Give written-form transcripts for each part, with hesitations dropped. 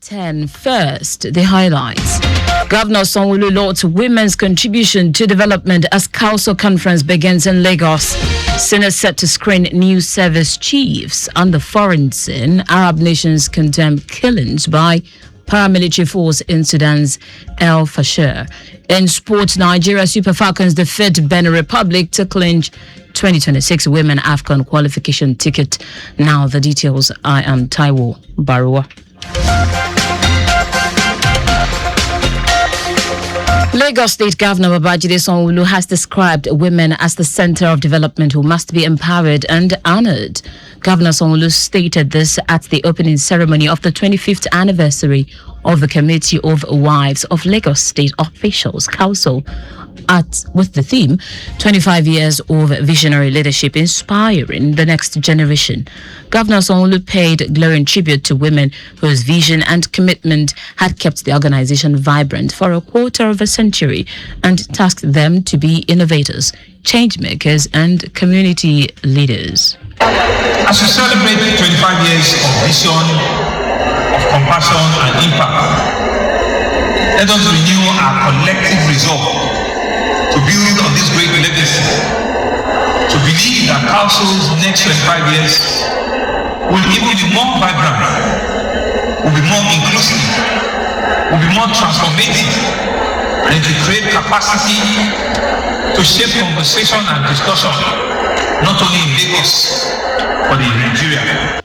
10 first, the highlights. Governor Sanwo-Olu lauds women's contribution to development as Council conference begins in Lagos. Senate set to screen new service chiefs under foreign scene. Arab nations condemn killings by paramilitary force in Sudan's El Fasher. In sports, Nigeria Super Falcons defeat Benin Republic to clinch 2026 Women AFCON qualification ticket. Now the details. I am Taiwo Baruwa. Lagos State Governor Babajide Sanwo-Olu has described women as the center of development who must be empowered and honored. Governor Sanwo-Olu stated this at the opening ceremony of the 25th anniversary of the Committee of Wives of Lagos State Officials Council with the theme 25 years of visionary leadership inspiring the next generation. Governor Sanwo-Olu paid glowing tribute to women whose vision and commitment had kept the organization vibrant for a quarter of a century and tasked them to be innovators, change makers, and community leaders. As we celebrate 25 years of vision, of compassion and impact, let us renew our collective resolve to build on this great legacy, to believe that Council's next 25 years will even be more vibrant, will be more inclusive, will be more transformative, and to create capacity to shape conversation and discussion, not only in Lagos, but in Nigeria.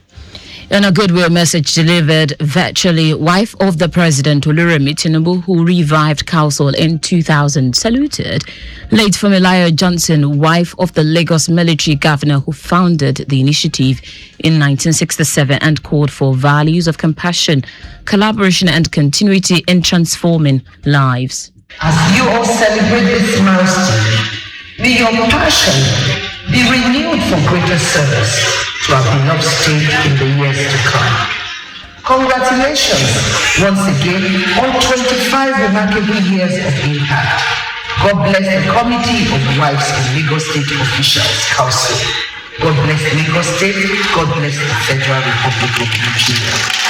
In a goodwill message delivered virtually, wife of the president, Oluremi Tinubu, who revived Council in 2000, saluted late Funmilayo Johnson, wife of the Lagos military governor who founded the initiative in 1967 and called for values of compassion, collaboration and continuity in transforming lives. As you all celebrate this milestone, may your passion be renewed for greater service to our beloved state in the years to come. Congratulations once again on 25 remarkable years of impact. God bless the Committee of Wives of Lagos State Officials Council. God bless Lagos State. God bless the Federal Republic of Nigeria.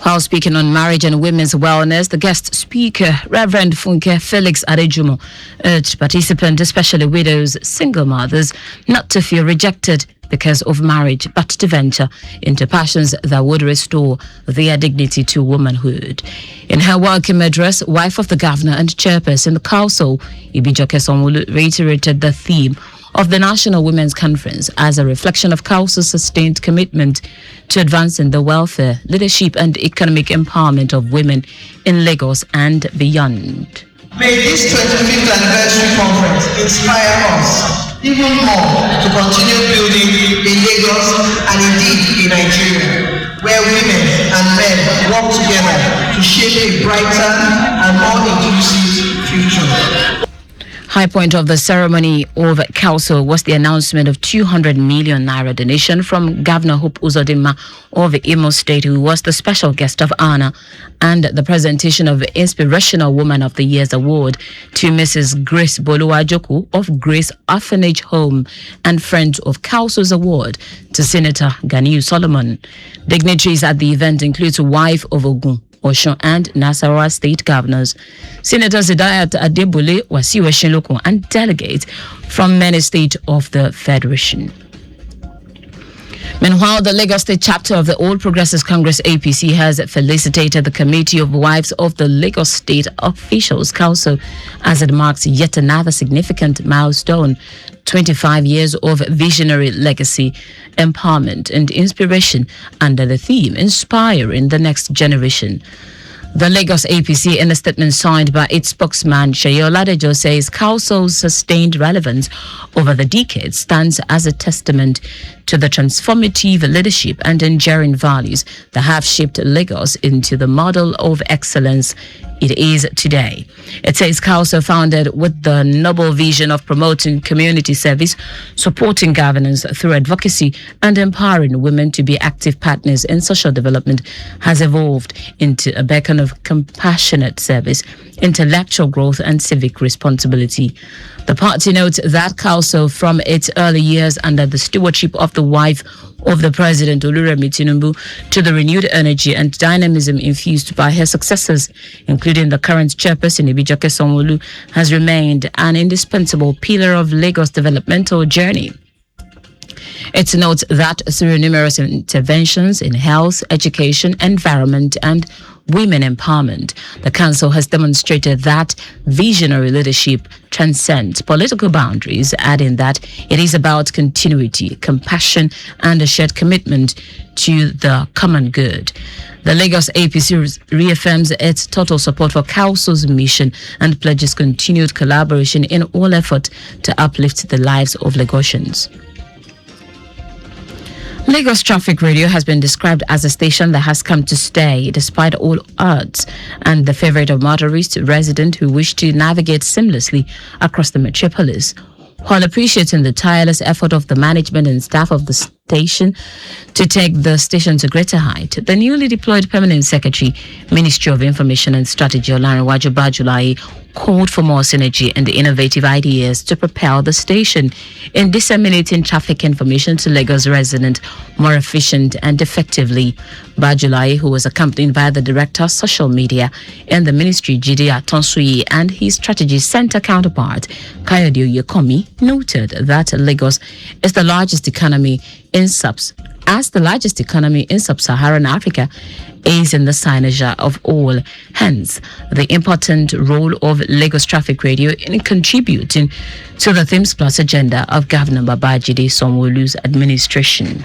While speaking on marriage and women's wellness, the guest speaker, Reverend Funke Felix Adejumo, urged participants, especially widows, single mothers, not to feel rejected because of marriage, but to venture into passions that would restore their dignity to womanhood. In her welcome address, wife of the governor and chairperson in the council, Ibijoke Sanwo-Olu, reiterated the theme of the National Women's Conference as a reflection of Council's sustained commitment to advancing the welfare, leadership and economic empowerment of women in Lagos and beyond. May this 25th anniversary conference inspire us even more to continue building in Lagos and indeed in Nigeria, where women and men work together to shape a brighter and more inclusive future. High point of the ceremony of Council was the announcement of 200 million naira donation from Governor Hope Uzodinma of Imo State, who was the special guest of honor, and the presentation of the Inspirational Woman of the Year's award to Mrs. Grace Boluwajoku of Grace Orphanage Home and Friends of Council's award to Senator Ganiu Solomon. Dignitaries at the event include wife of Ogun, Osun and Nasarawa state governors, Senator Zidayat Adebule, Wasiu Eshinlokun, and delegates from many states of the Federation. Meanwhile, the Lagos State chapter of the All Progressives Congress APC has felicitated the Committee of Wives of the Lagos State Officials Council as it marks yet another significant milestone, 25 years of visionary legacy, empowerment and inspiration under the theme Inspiring the Next Generation. The Lagos APC, in a statement signed by its spokesman, Seyi Oladejo, says Council's sustained relevance over the decades stands as a testament to the transformative leadership and enduring values that have shaped Lagos into the model of excellence it is today. It says Council, founded with the noble vision of promoting community service, supporting governance through advocacy, and empowering women to be active partners in social development, has evolved into a beacon of compassionate service, intellectual growth, and civic responsibility. The party notes that Council, from its early years under the stewardship of of the wife of the president, Oluremi Tinubu, to the renewed energy and dynamism infused by her successors, including the current chairperson, Ibijoke Sanwo-Olu, has remained an indispensable pillar of Lagos' developmental journey. It notes that through numerous interventions in health, education, environment, and women empowerment, the council has demonstrated that visionary leadership transcends political boundaries, adding that it is about continuity, compassion, and a shared commitment to the common good. The Lagos APC reaffirms its total support for council's mission and pledges continued collaboration in all effort to uplift the lives of Lagosians. Lagos Traffic Radio has been described as a station that has come to stay despite all odds, and the favorite of motorists, residents who wish to navigate seamlessly across the metropolis. While appreciating the tireless effort of the management and staff of the station to take the station to greater height, the newly deployed Permanent Secretary, Ministry of Information and Strategy, Taiwo Baruwa, called for more synergy and innovative ideas to propel the station in disseminating traffic information to Lagos residents more efficient and effectively. Baruwa, who was accompanied by the Director of Social Media in the Ministry, Jide Atonsuyi, and his Strategy Center counterpart, Kayode Oyekomi, noted that Lagos is the largest economy in sub-Saharan Africa is in the cynosure of all. Hence, the important role of Lagos Traffic Radio in contributing to the Themes Plus agenda of Governor Babajide Sanwo-Olu's administration.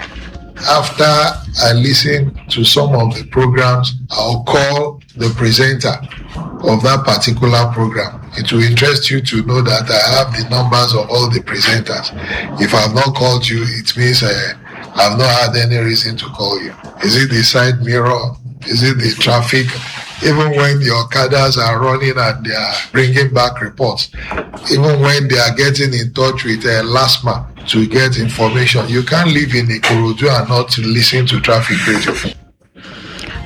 After I listen to some of the programs, I'll call the presenter of that particular program. It will interest you to know that I have the numbers of all the presenters. If I have not called you, it means I have not had any reason to call you. Is it the side mirror? Is it the traffic? Even when the Okadas are running and they are bringing back reports, even when they are getting in touch with LASMA to get information, you can't live in Ikorodu and not to listen to traffic radio.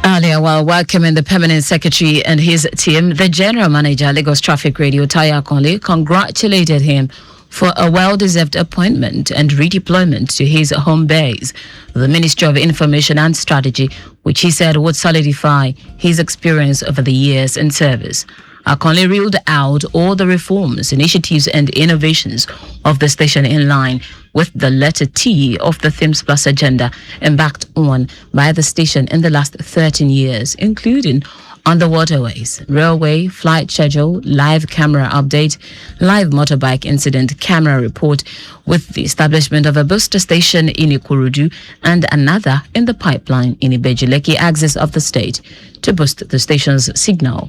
Earlier, while welcoming the Permanent Secretary and his team, the General Manager, Lagos Traffic Radio, Taiwo Baruwa, congratulated him for a well-deserved appointment and redeployment to his home base, the Ministry of Information and Strategy, which he said would solidify his experience over the years in service. Akonle reeled out all the reforms, initiatives, and innovations of the station in line with the letter T of the Themes Plus agenda embarked on by the station in the last 13 years, including on the waterways, railway, flight schedule, live camera update, live motorbike incident camera report, with the establishment of a booster station in Ikorodu and another in the pipeline in Ibejuleki axis of the state to boost the station's signal.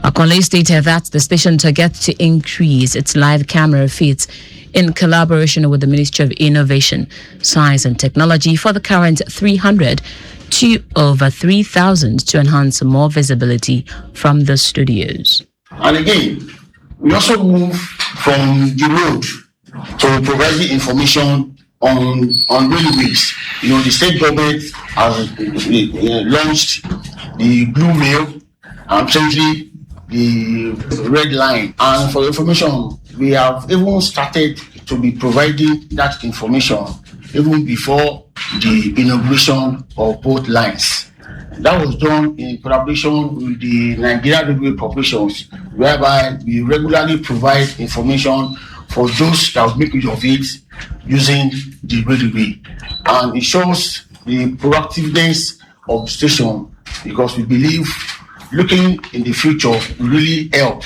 Akonle stated that the station targets to increase its live camera feeds in collaboration with the Ministry of Innovation, Science and Technology for the current 300 to over 3,000 to enhance more visibility from the studios. And again, we also move from the road to providing information on railways. You know, the state government has launched the Blue Mail and presently the Red Line. And for information, we have even started to be providing that information even before the inauguration of both lines. That was done in collaboration with the Nigeria Railway Corporations, whereby we regularly provide information for those that will make use of it using the railway. And it shows the proactiveness of the station, because we believe looking in the future will really help.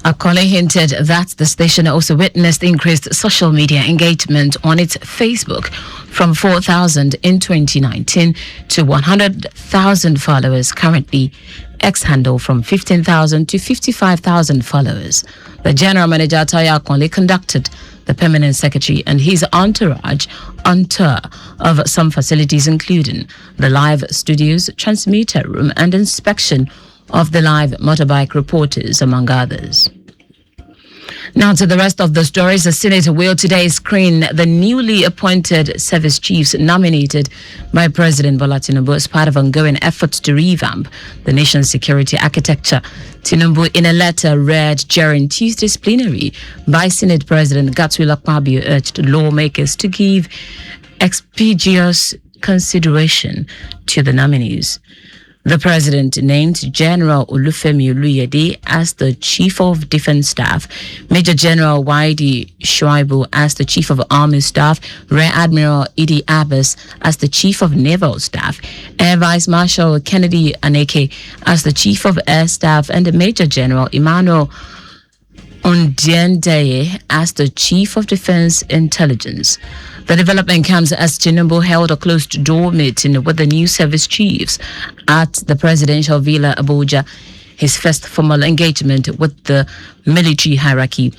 Akonle hinted that the station also witnessed increased social media engagement on its Facebook from 4,000 in 2019 to 100,000 followers currently, X handle from 15,000 to 55,000 followers. The General Manager, Taiwo Baruwa, conducted the Permanent Secretary and his entourage on tour of some facilities, including the live studios, transmitter room, and inspection of the live motorbike reporters, among others. Now to the rest of the stories. The Senate will today screen the newly appointed service chiefs nominated by President Bola Tinubu as part of ongoing efforts to revamp the nation's security architecture. Tinubu, in a letter read during Tuesday's plenary by Senate President Godswill Akpabio, urged lawmakers to give expeditious consideration to the nominees. The president named General Olufemi Oluyede as the Chief of Defense Staff, Major General Waidi Shuaibu as the Chief of Army Staff, Rear Admiral Idi Abbas as the Chief of Naval Staff, Air Vice Marshal Kennedy Aneke as the Chief of Air Staff, and Major General Emmanuel Ondiendeye as the Chief of Defense Intelligence. The development comes as Tinubu held a closed-door meeting with the new service chiefs at the presidential villa Abuja, his first formal engagement with the military hierarchy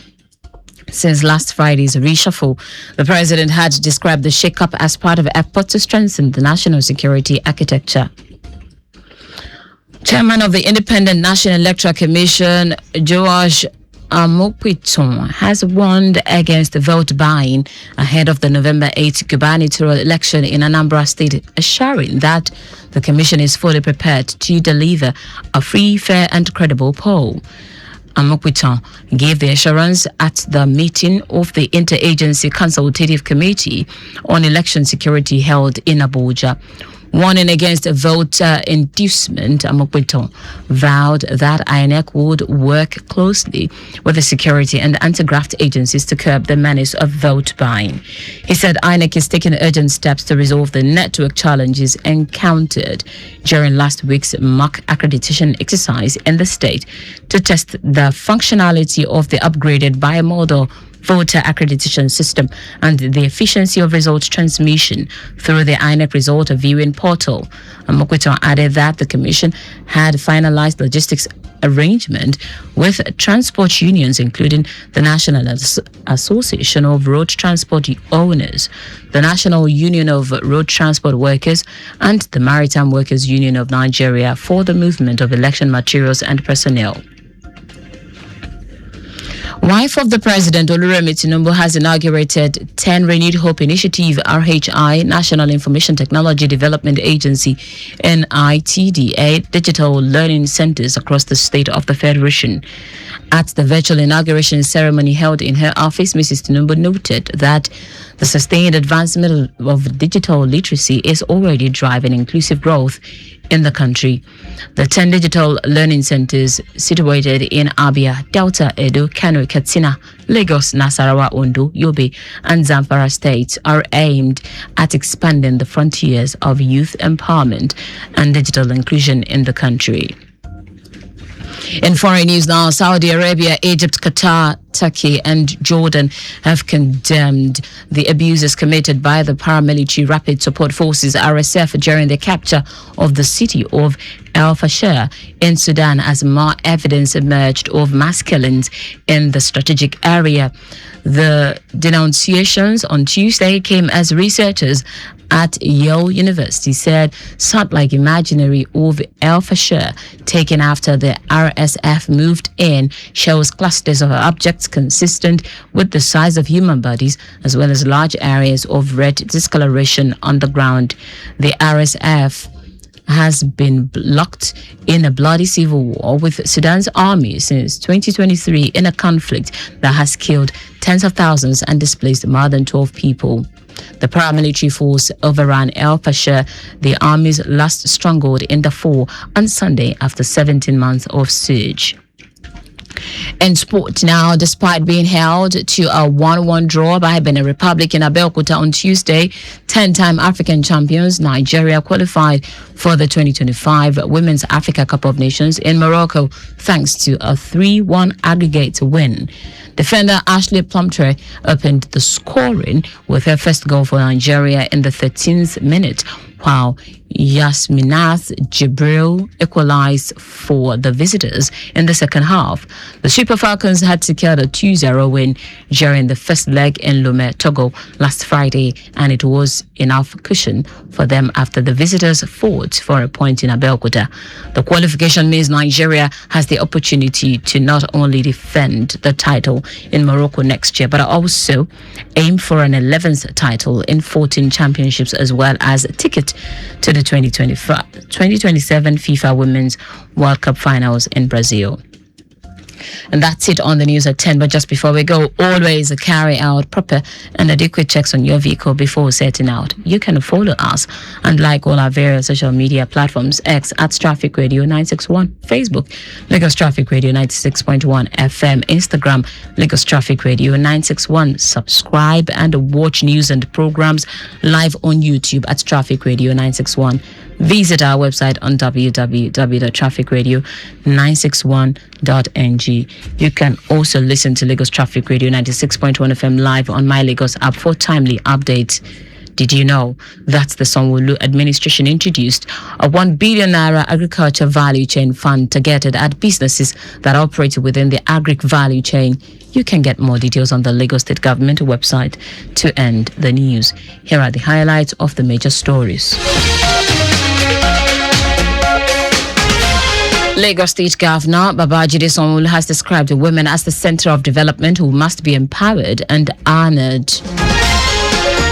since last Friday's reshuffle. The president had described the shake-up as part of efforts to strengthen the national security architecture. Chairman of the Independent National Electoral Commission, George Amokwiton, has warned against vote buying ahead of the November 8 gubernatorial election in Anambra State, assuring that the commission is fully prepared to deliver a free, fair and credible poll. Amokwiton gave the assurance at the meeting of the Interagency Consultative Committee on Election Security held in Abuja. Warning against voter inducement, Amokwiton vowed that INEC would work closely with the security and anti-graft agencies to curb the menace of vote buying. He said INEC is taking urgent steps to resolve the network challenges encountered during last week's mock accreditation exercise in the state to test the functionality of the upgraded bimodal voter accreditation system and the efficiency of result transmission through the INEC result viewing portal. Amokwiton added that the commission had finalized logistics arrangement with transport unions, including the National Association of Road Transport Owners, the National Union of Road Transport Workers, and the Maritime Workers Union of Nigeria for the movement of election materials and personnel. Wife of the President, Oluremi Tinubu, has inaugurated 10 Renewed Hope Initiative RHI, National Information Technology Development Agency, NITDA, digital learning centers across the state of the Federation. At the virtual inauguration ceremony held in her office, Mrs. Tinubu noted that the sustained advancement of digital literacy is already driving inclusive growth in the country. The 10 digital learning centers situated in Abia, Delta, Edo, Kano, Katsina, Lagos, Nasarawa, Ondo, Yobe, and Zamfara states are aimed at expanding the frontiers of youth empowerment and digital inclusion in the country. In foreign news now, Saudi Arabia, Egypt, Qatar, Turkey and Jordan have condemned the abuses committed by the paramilitary Rapid Support Forces RSF during the capture of the city of El Fasher in Sudan as more evidence emerged of mass killings in the strategic area. The denunciations on Tuesday came as researchers at Yale University said satellite imagery of El Fasher taken after the RSF moved in shows clusters of objects consistent with the size of human bodies as well as large areas of red discoloration on the ground. The RSF has been locked in a bloody civil war with Sudan's army since 2023 in a conflict that has killed tens of thousands and displaced more than 12 people. The paramilitary force overran El Fasher, the army's last stronghold in Darfur, on Sunday after 17 months of siege. In sport now, despite being held to a 1-1 draw by Benin Republic in Abeokuta on Tuesday, 10-time African champions Nigeria qualified for the 2025 Women's Africa Cup of Nations in Morocco thanks to a 3-1 aggregate win. Defender Ashley Plumtree opened the scoring with her first goal for Nigeria in the 13th minute, while Yasminath Jibril equalized for the visitors in the second half. The Super Falcons had secured a 2-0 win during the first leg in Lomé, Togo last Friday, and it was enough cushion for them after the visitors fought for a point in Abeokuta. The qualification means Nigeria has the opportunity to not only defend the title in Morocco next year, but also aim for an 11th title in 14 championships, as well as a ticket to the 2027 FIFA Women's World Cup Finals in Brazil. And that's it on the news at 10. But just before we go, always carry out proper and adequate checks on your vehicle before setting out. You can follow us and like all our various social media platforms: X at Traffic Radio 961, Facebook Lagos Traffic Radio 96.1 FM, Instagram Lagos Traffic Radio 961. Subscribe and watch news and programs live on YouTube at Traffic Radio 961. Visit our website on www.trafficradio961.ng. You can also listen to Lagos Traffic Radio 96.1 FM live on My Lagos app for timely updates. Did you know that the Sanwo-Olu administration introduced a 1 billion naira agriculture value chain fund targeted at businesses that operate within the agric value chain? You can get more details on the Lagos State Government website to end the news. Here are the highlights of the major stories. Lagos State Governor Babajide Sanwo-Olu has described women as the center of development who must be empowered and honored.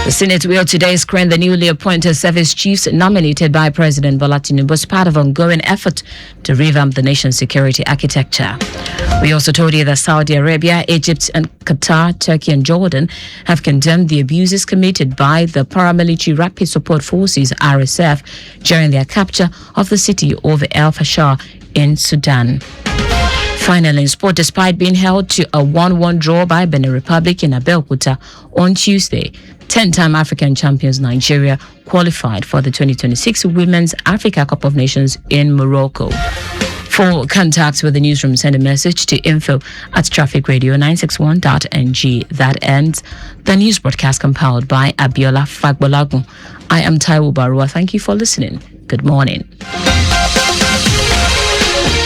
The Senate will today screen the newly appointed service chiefs nominated by President Bola Tinubu as part of ongoing effort to revamp the nation's security architecture. We also told you that Saudi Arabia, Egypt, and Qatar, Turkey, and Jordan have condemned the abuses committed by the paramilitary Rapid Support Forces (RSF) during their capture of the city of El Fasher in Sudan. Finally, in sport, despite being held to a 1-1 draw by Benin Republic in Abeokuta on Tuesday, 10-time African champions Nigeria qualified for the 2026 Women's Africa Cup of Nations in Morocco. For contacts with the newsroom, send a message to info@trafficradio961.ng. That ends the news broadcast compiled by Abiola Fagbolagun. I am Taiwo Baruwa. Thank you for listening. Good morning.